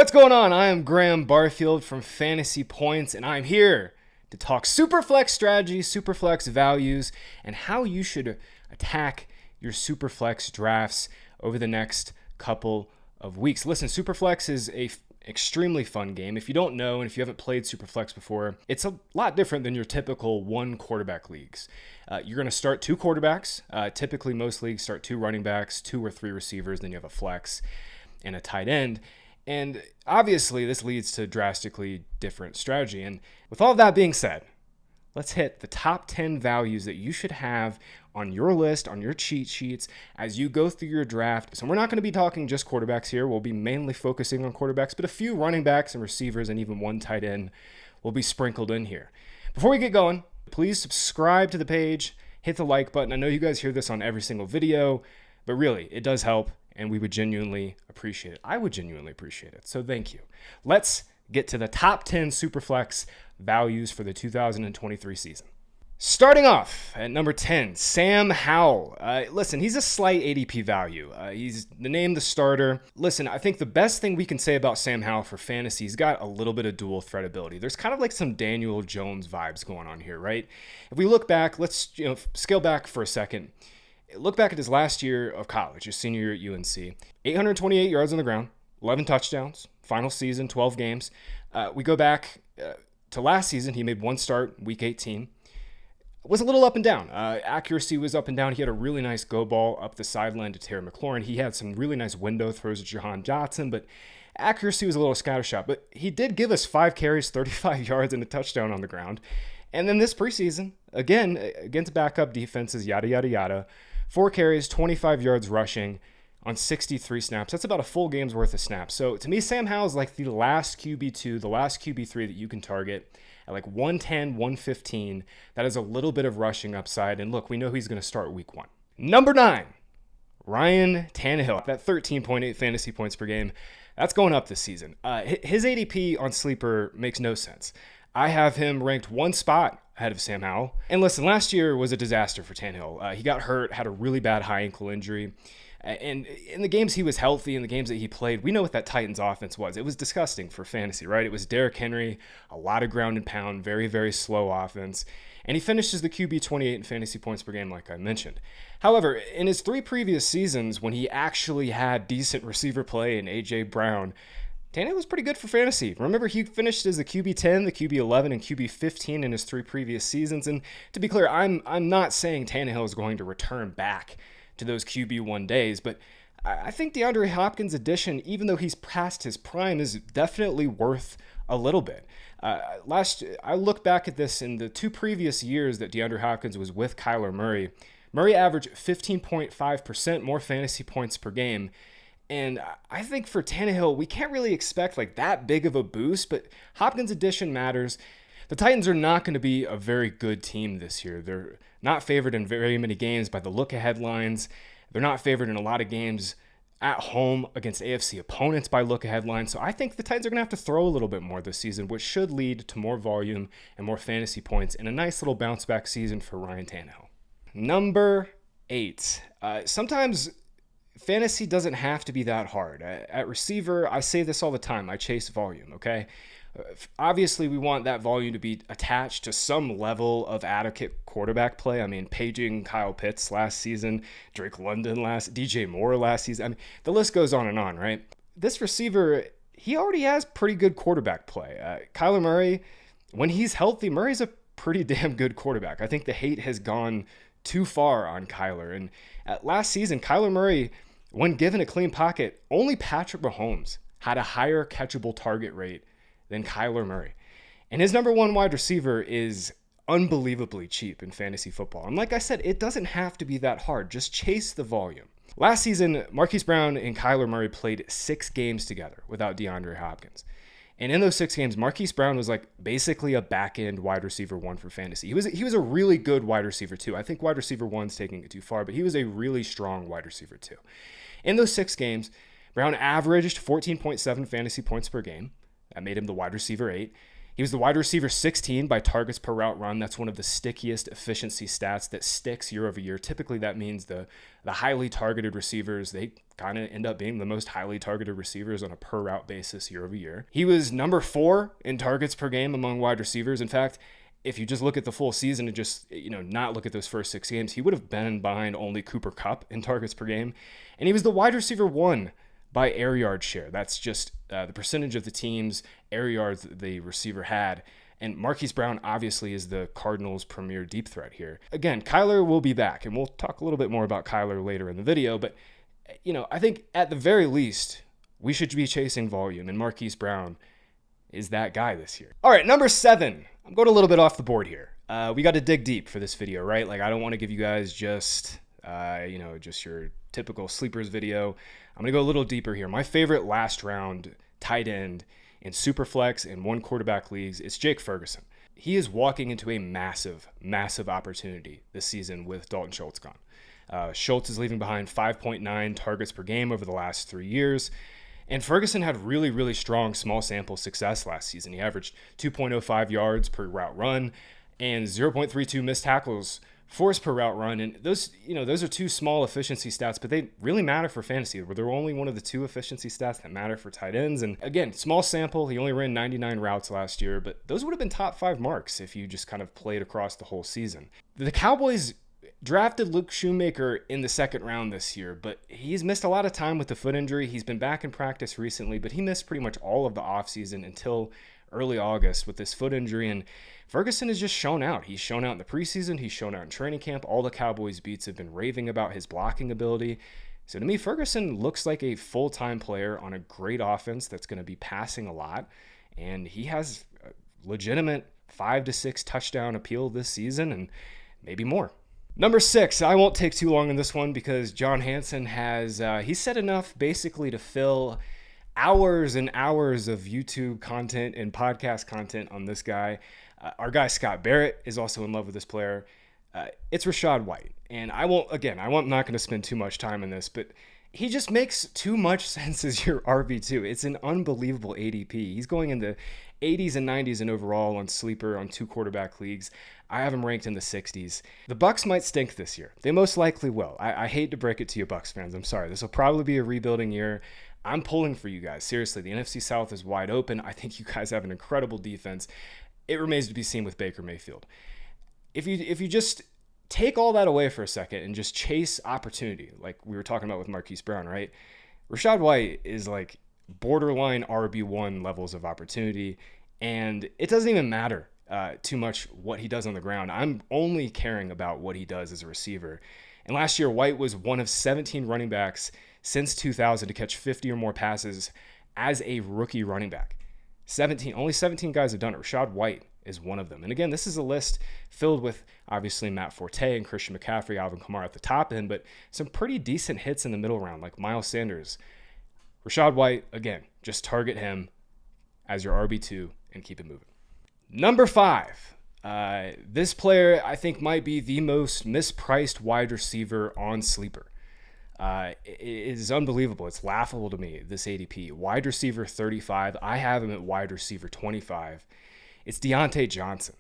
What's going on? I am Graham Barfield from Fantasy Points, and I'm here to talk Superflex strategy, Superflex values, and how you should attack your Superflex drafts over the next couple of weeks. Listen, Superflex is a extremely fun game. If you don't know, and if you haven't played Superflex before, it's a lot different than your typical one quarterback leagues. You're going to start two quarterbacks. Typically, most leagues start two running backs, two or three receivers, then you have a flex and a tight end. And obviously, this leads to drastically different strategy. And with all of that being said, let's hit the top 10 values that you should have on your list, on your cheat sheets, as you go through your draft. So we're not going to be talking just quarterbacks here. We'll be mainly focusing on quarterbacks, but a few running backs and receivers and even one tight end will be sprinkled in here. Before we get going, please subscribe to the page, hit the like button. I know you guys hear this on every single video, but really, it does help, and we would genuinely appreciate it. I would genuinely appreciate it, so thank you. Let's get to the top 10 Superflex values for the 2023 season. Starting off at number 10, Sam Howell. Listen, he's a slight ADP value. He's named the starter. Listen, I think the best thing we can say about Sam Howell for fantasy, he's got a little bit of dual threat ability. There's kind of like some Daniel Jones vibes going on here, right? If we look back, let's scale back for a second. Look back at his last year of college, his senior year at UNC. 828 yards on the ground, 11 touchdowns, final season, 12 games. We go back to last season. He made one start, week 18. Was a little up and down. Accuracy was up and down. He had a really nice go ball up the sideline to Terry McLaurin. He had some really nice window throws to Jahan Johnson, but accuracy was a little scattershot. But he did give us 5 carries, 35 yards, and a touchdown on the ground. And then this preseason, again, against backup defenses, yada, yada, yada, 4 carries, 25 yards rushing on 63 snaps. That's about a full game's worth of snaps. So to me, Sam Howell is like the last QB2, the last QB3 that you can target at like 110, 115. That is a little bit of rushing upside. And look, we know he's going to start week 1. Number 9, Ryan Tannehill. That 13.8 fantasy points per game. That's going up this season. His ADP on Sleeper makes no sense. I have him ranked one spot ahead of Sam Howell. And listen, last year was a disaster for Tannehill. He got hurt, had a really bad high ankle injury. And in the games he was healthy, in the games that he played, we know what that Titans offense was. It was disgusting for fantasy, right? It was Derrick Henry, a lot of ground and pound, very, very slow offense. And he finishes the QB 28 in fantasy points per game, like I mentioned. However, in his 3 previous seasons, when he actually had decent receiver play in A.J. Brown, Tannehill was pretty good for fantasy. Remember, he finished as the QB 10, the QB 11, and QB 15 in his 3 previous seasons. And to be clear, I'm not saying Tannehill is going to return back to those QB1 days, but I think DeAndre Hopkins' addition, even though he's past his prime, is definitely worth a little bit. I look back at this in the 2 previous years that DeAndre Hopkins was with Kyler Murray. Murray averaged 15.5% more fantasy points per game. And I think for Tannehill, we can't really expect like that big of a boost, but Hopkins' addition matters. The Titans are not going to be a very good team this year. They're not favored in very many games by the look-ahead lines. They're not favored in a lot of games at home against AFC opponents by look-ahead lines. So I think the Titans are going to have to throw a little bit more this season, which should lead to more volume and more fantasy points and a nice little bounce-back season for Ryan Tannehill. Number 8. Sometimes fantasy doesn't have to be that hard. At receiver, I say this all the time. I chase volume, okay? Obviously, we want that volume to be attached to some level of adequate quarterback play. I mean, paging Kyle Pitts last season, Drake London DJ Moore last season. I mean, the list goes on and on, right? This receiver, he already has pretty good quarterback play. Kyler Murray, when he's healthy, Murray's a pretty damn good quarterback. I think the hate has gone too far on Kyler. And last season, Kyler Murray, when given a clean pocket, only Patrick Mahomes had a higher catchable target rate than Kyler Murray. And his number 1 wide receiver is unbelievably cheap in fantasy football. And like I said, it doesn't have to be that hard. Just chase the volume. Last season, Marquise Brown and Kyler Murray played 6 games together without DeAndre Hopkins. And in those 6 games, Marquise Brown was like basically a back-end wide receiver 1 for fantasy. He was a really good wide receiver 2. I think wide receiver 1's taking it too far, but he was a really strong wide receiver 2. In those 6 games, Brown averaged 14.7 fantasy points per game. That made him the wide receiver 8. He was the wide receiver 16 by targets per route run. That's one of the stickiest efficiency stats that sticks year over year. Typically, that means the highly targeted receivers, they kind of end up being the most highly targeted receivers on a per route basis year over year. He was number 4 in targets per game among wide receivers. In fact, if you just look at the full season and just, not look at those first 6 games, he would have been behind only Cooper Kupp in targets per game. And he was the wide receiver 1 by air yard share. That's just the percentage of the team's air yards that the receiver had. And Marquise Brown obviously is the Cardinals' premier deep threat here. Again, Kyler will be back, and we'll talk a little bit more about Kyler later in the video. But, I think at the very least, we should be chasing volume, and Marquise Brown is that guy this year. All right, number 7. I'm going a little bit off the board here. We got to dig deep for this video, right? Like, I don't want to give you guys just your typical sleepers video. I'm going to go a little deeper here. My favorite last round tight end in Superflex and one quarterback leagues is Jake Ferguson. He is walking into a massive, massive opportunity this season with Dalton Schultz gone. Schultz is leaving behind 5.9 targets per game over the last 3 years. And Ferguson had really, really strong small sample success last season. He averaged 2.05 yards per route run and 0.32 missed tackles forced per route run. And those are 2 small efficiency stats, but they really matter for fantasy. They're only one of the 2 efficiency stats that matter for tight ends. And again, small sample, he only ran 99 routes last year, but those would have been top 5 marks if you just kind of played across the whole season. The Cowboys drafted Luke Shoemaker in the 2nd round this year, but he's missed a lot of time with the foot injury. He's been back in practice recently, but he missed pretty much all of the offseason until early August with this foot injury. And Ferguson has just shown out. He's shown out in the preseason. He's shown out in training camp. All the Cowboys beats have been raving about his blocking ability. So to me, Ferguson looks like a full-time player on a great offense that's going to be passing a lot. And he has a legitimate 5 to 6 touchdown appeal this season and maybe more. Number 6, I won't take too long on this one because John Hansen has, he said enough basically to fill hours and hours of YouTube content and podcast content on this guy. Our guy Scott Barrett is also in love with this player. It's Rashad White. And I'm not going to spend too much time on this, but he just makes too much sense as your RB2. It's an unbelievable ADP. He's going in the 80s and 90s and overall on sleeper on 2 quarterback leagues. I have him ranked in the 60s. The Bucs might stink this year. They most likely will. I hate to break it to you Bucs fans. I'm sorry. This will probably be a rebuilding year. I'm pulling for you guys. Seriously, the NFC South is wide open. I think you guys have an incredible defense. It remains to be seen with Baker Mayfield. If you just take all that away for a second and just chase opportunity, like we were talking about with Marquise Brown, right? Rashad White is like borderline RB1 levels of opportunity, and it doesn't even matter too much what he does on the ground. I'm only caring about what he does as a receiver. And last year, White was one of 17 running backs since 2000 to catch 50 or more passes as a rookie running back. Only 17 guys have done it. Rashad White is one of them. And again, this is a list filled with obviously Matt Forte and Christian McCaffrey, Alvin Kamara at the top end, but some pretty decent hits in the middle round like Miles Sanders. Rashad White, again, just target him as your RB2 and keep it moving. Number 5. This player I think might be the most mispriced wide receiver on Sleeper. It is unbelievable. It's laughable to me, this ADP. Wide receiver 35. I have him at wide receiver 25. It's Deontay Johnson.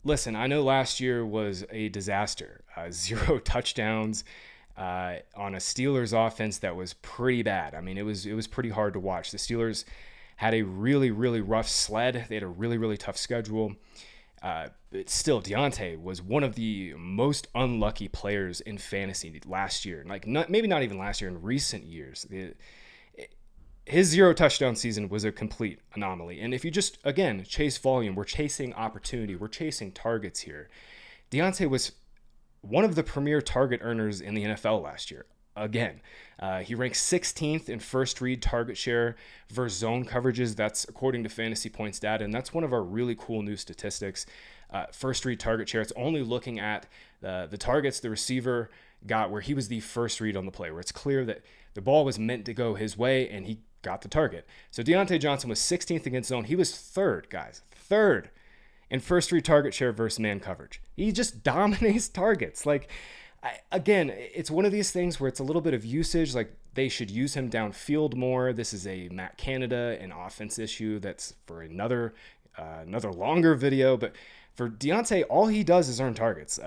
Listen, I know last year was a disaster. 0 touchdowns on a Steelers offense that was pretty bad. I mean, it was pretty hard to watch. The Steelers had a really, really rough sled. They had a really, really tough schedule. But still, Deontay was one of the most unlucky players in fantasy last year. Maybe not even last year, in recent years. His 0 touchdown season was a complete anomaly. And if you just, again, chase volume, we're chasing opportunity, we're chasing targets here. Deontay was one of the premier target earners in the NFL last year. Again, he ranks 16th in first read target share versus zone coverages. That's according to Fantasy Points data, and that's one of our really cool new statistics. First read target share, it's only looking at the targets the receiver got where he was the first read on the play, where it's clear that the ball was meant to go his way and he got the target. So Deontay Johnson was 16th against zone. He was 3rd, guys, 3rd in first read target share versus man coverage. He just dominates targets. Again, it's one of these things where it's a little bit of usage. Like, they should use him downfield more. This is a Matt Canada and offense issue that's for another another longer video. But for Deontay, all he does is earn targets.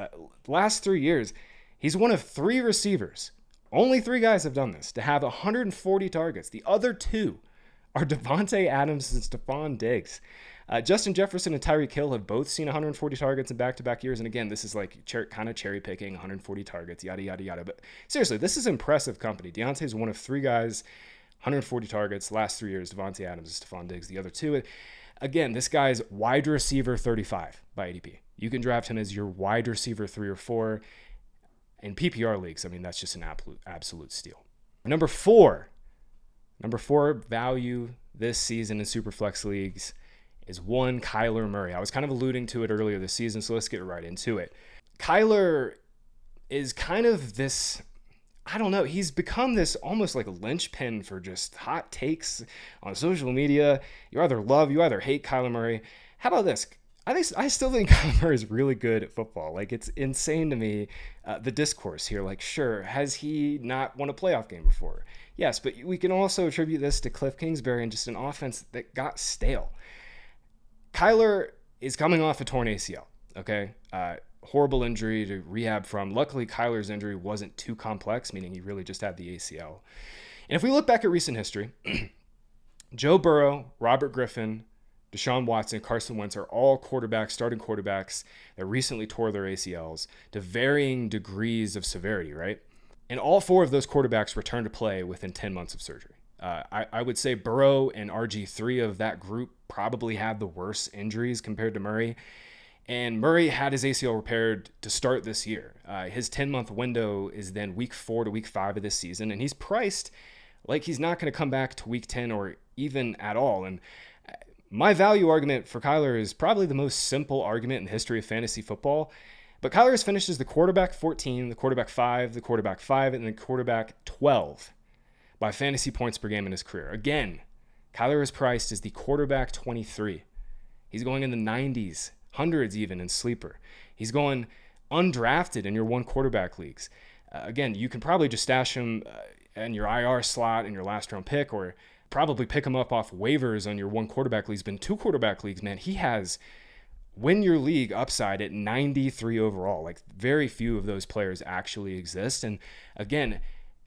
Last 3 years, he's one of 3 receivers. Only 3 guys have done this to have 140 targets. The other 2 are Davante Adams and Stephon Diggs. Justin Jefferson and Tyreek Hill have both seen 140 targets in back-to-back years. And again, this is like kind of cherry picking, 140 targets, yada, yada, yada. But seriously, this is impressive company. Deontay is one of 3 guys, 140 targets. Last 3 years, Davante Adams and Stephon Diggs. The other 2, again, this guy's wide receiver 35 by ADP. You can draft him as your wide receiver 3 or 4. In PPR leagues, I mean, that's just an absolute steal. Number 4 value this season in Superflex leagues is one Kyler Murray. I was kind of alluding to it earlier this season, so let's get right into it. Kyler is kind of this, I don't know, he's become this almost like a linchpin for just hot takes on social media. You either love, you either hate Kyler Murray. How about this? I still think Kyler Murray is really good at football. Like, it's insane to me, the discourse here. Like, sure, has he not won a playoff game before? Yes, but we can also attribute this to Cliff Kingsbury and just an offense that got stale. Kyler is coming off a torn ACL, okay? Horrible injury to rehab from. Luckily, Kyler's injury wasn't too complex, meaning he really just had the ACL. And if we look back at recent history, Joe Burrow, Robert Griffin, Deshaun Watson, Carson Wentz are all starting quarterbacks that recently tore their ACLs to varying degrees of severity, right? And all 4 of those quarterbacks returned to play within 10 months of surgery. I would say Burrow and RG3 of that group probably had the worst injuries compared to Murray. And Murray had his ACL repaired to start this year. His 10-month window is then week 4 to week 5 of this season. And he's priced like he's not going to come back to week 10 or even at all. And my value argument for Kyler is probably the most simple argument in the history of fantasy football. But Kyler has finished as the quarterback 14, the quarterback 5, the quarterback 5, and the quarterback 12 by fantasy points per game in his career. Again, Kyler is priced as the quarterback 23. He's going in the 90s, hundreds even in sleeper. He's going undrafted in your one quarterback leagues. Again, you can probably just stash him in your IR slot in your last round pick, or probably pick him up off waivers on your one quarterback leagues. But in 2 quarterback leagues, man, he has win your league upside at 93 overall. Like, very few of those players actually exist. And again,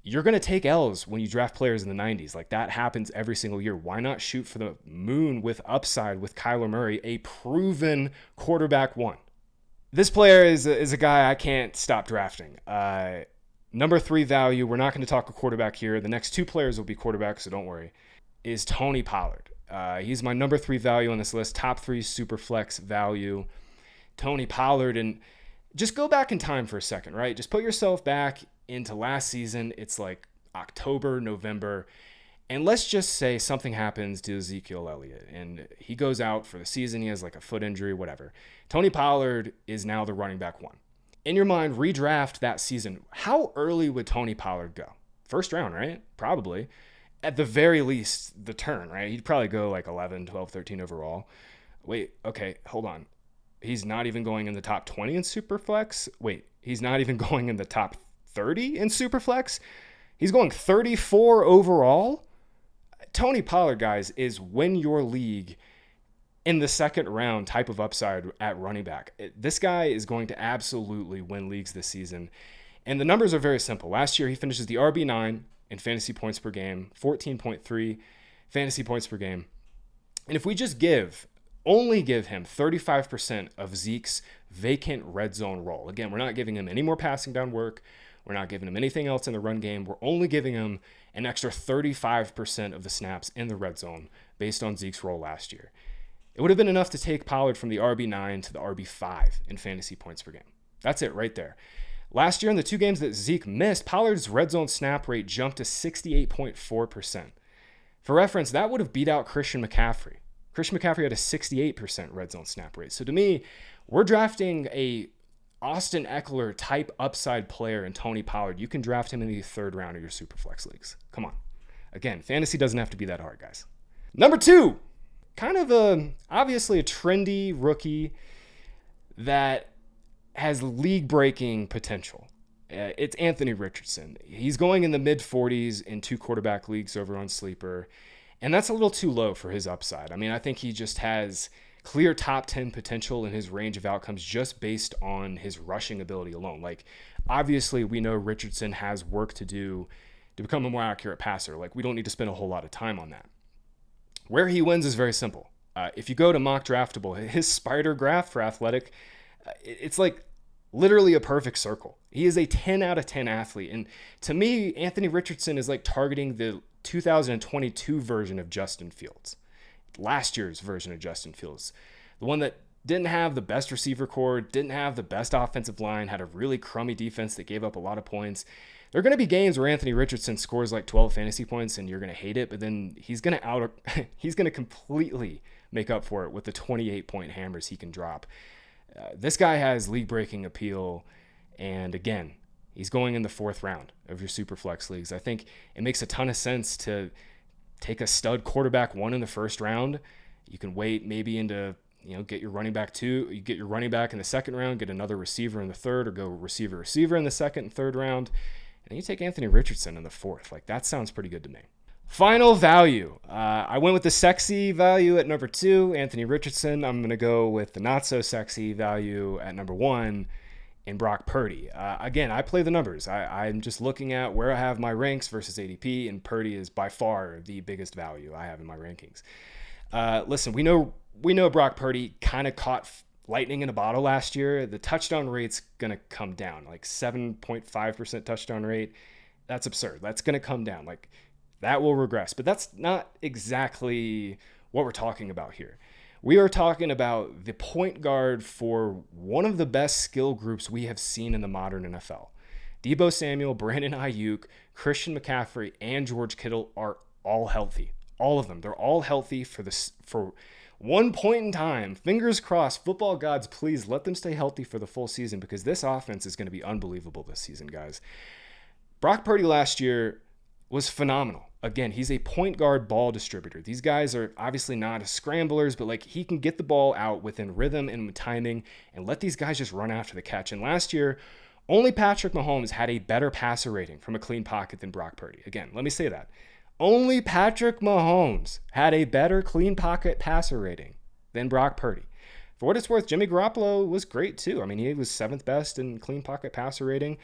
you're going to take L's when you draft players in the 90s. Like, that happens every single year. Why not shoot for the moon with upside with Kyler Murray, a proven quarterback 1? This player is a guy I can't stop drafting. Number 3 value, we're not going to talk a quarterback here. The next 2 players will be quarterbacks, so don't worry, is Tony Pollard. He's my number 3 value on this list, top 3 Superflex value. Tony Pollard. And just go back in time for a second, right? Just put yourself back into last season. It's like October, November. And let's just say something happens to Ezekiel Elliott and he goes out for the season. He has like a foot injury, whatever. Tony Pollard is now the running back 1. In your mind, redraft that season. How early would Tony Pollard go? First round, right? Probably. At the very least, the turn, right? He'd probably go like 11, 12, 13 overall. Wait, okay, hold on. He's not even going in the top 20 in Superflex? Wait, he's not even going in the top 30 in Superflex? He's going 34 overall? Tony Pollard, guys, is win your league in the second round type of upside at running back. This guy is going to absolutely win leagues this season. And the numbers are very simple. Last year, he finishes the RB9 in fantasy points per game, 14.3 fantasy points per game. And if we just only give him 35% of Zeke's vacant red zone role. Again, we're not giving him any more passing down work. We're not giving him anything else in the run game. We're only giving him an extra 35% of the snaps in the red zone based on Zeke's role last year. It would have been enough to take Pollard from the RB9 to the RB5 in fantasy points per game. That's it right there. Last year in the 2 games that Zeke missed, Pollard's red zone snap rate jumped to 68.4%. For reference, that would have beat out Christian McCaffrey. Christian McCaffrey had a 68% red zone snap rate. So to me, we're drafting a Austin Eckler type upside player in Tony Pollard. You can draft him in the 3rd round of your Superflex leagues. Come on. Again, fantasy doesn't have to be that hard, guys. Number 2, kind of obviously a trendy rookie that has league-breaking potential. It's Anthony Richardson. He's going in the mid-40s in 2 quarterback leagues over on Sleeper, and that's a little too low for his upside. I mean, I think he just has clear top 10 potential in his range of outcomes just based on his rushing ability alone. Like, obviously, we know Richardson has work to do to become a more accurate passer. Like, we don't need to spend a whole lot of time on that. Where he wins is very simple. If you go to Mock Draftable, his spider graph for athletic, it's like literally a perfect circle. He is a 10 out of 10 athlete. And to me, Anthony Richardson is like targeting the 2022 version of Justin Fields, last year's version of Justin Fields, the one that didn't have the best receiver core, didn't have the best offensive line, had a really crummy defense that gave up a lot of points. There are going to be games where Anthony Richardson scores like 12 fantasy points and you're going to hate it, but then he's going to completely make up for it with the 28-point hammers he can drop. This guy has league-breaking appeal, and again, he's going in the 4th round of your Superflex leagues. I think it makes a ton of sense to take a stud quarterback 1 in the 1st round. You can wait maybe into, get your running back 2. You get your running back in the 2nd round, get another receiver in the 3rd, or go receiver in the 2nd and 3rd round. And then you take Anthony Richardson in the 4th. Like, that sounds pretty good to me. Final value. I went with the sexy value at number 2, Anthony Richardson. I'm going to go with the not so sexy value at number 1 in Brock Purdy. Again, I play the numbers. I'm just looking at where I have my ranks versus ADP, and Purdy is by far the biggest value I have in my rankings. Listen, we know Brock Purdy kind of caught lightning in a bottle last year. The touchdown rate's going to come down, like 7.5% touchdown rate. That's absurd. That's going to come down. Like, that will regress. But that's not exactly what we're talking about here. We are talking about the point guard for one of the best skill groups we have seen in the modern NFL. Deebo Samuel, Brandon Ayuk, Christian McCaffrey, and George Kittle are all healthy. All of them. They're all healthy for one point in time. Fingers crossed. Football gods, please let them stay healthy for the full season, because this offense is going to be unbelievable this season, guys. Brock Purdy last year was phenomenal. Again, he's a point guard ball distributor. These guys are obviously not scramblers, but like, he can get the ball out within rhythm and timing and let these guys just run after the catch. And last year, only Patrick Mahomes had a better passer rating from a clean pocket than Brock Purdy. Again, let me say that. Only Patrick Mahomes had a better clean pocket passer rating than Brock Purdy. For what it's worth, Jimmy Garoppolo was great too. I mean, he was 7th best in clean pocket passer rating.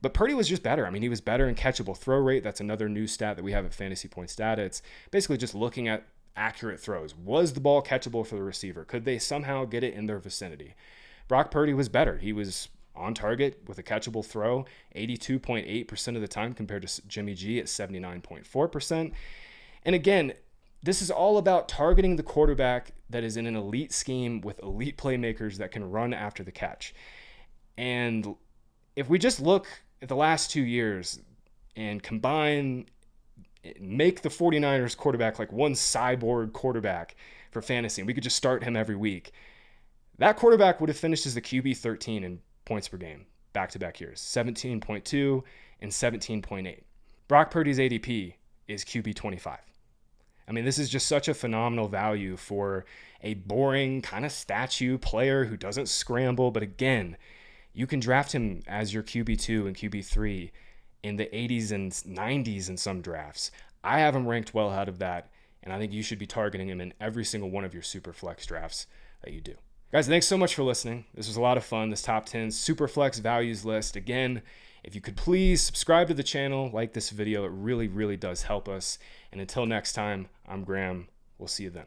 But Purdy was just better. I mean, he was better in catchable throw rate. That's another new stat that we have at Fantasy Points Data. It's basically just looking at accurate throws. Was the ball catchable for the receiver? Could they somehow get it in their vicinity? Brock Purdy was better. He was on target with a catchable throw 82.8% of the time compared to Jimmy G at 79.4%. And again, this is all about targeting the quarterback that is in an elite scheme with elite playmakers that can run after the catch. And if we just look at the last 2 years and make the 49ers quarterback like one cyborg quarterback for fantasy, and we could just start him every week, that quarterback would have finished as the QB 13 in points per game back-to-back years, 17.2 and 17.8. Brock Purdy's ADP is QB 25. I mean, this is just such a phenomenal value for a boring kind of statue player who doesn't scramble, but again, you can draft him as your QB2 and QB3 in the 80s and 90s in some drafts. I have him ranked well out of that, and I think you should be targeting him in every single one of your Superflex drafts that you do. Guys, thanks so much for listening. This was a lot of fun, this top 10 Superflex values list. Again, if you could please subscribe to the channel, like this video, it really, really does help us. And until next time, I'm Graham. We'll see you then.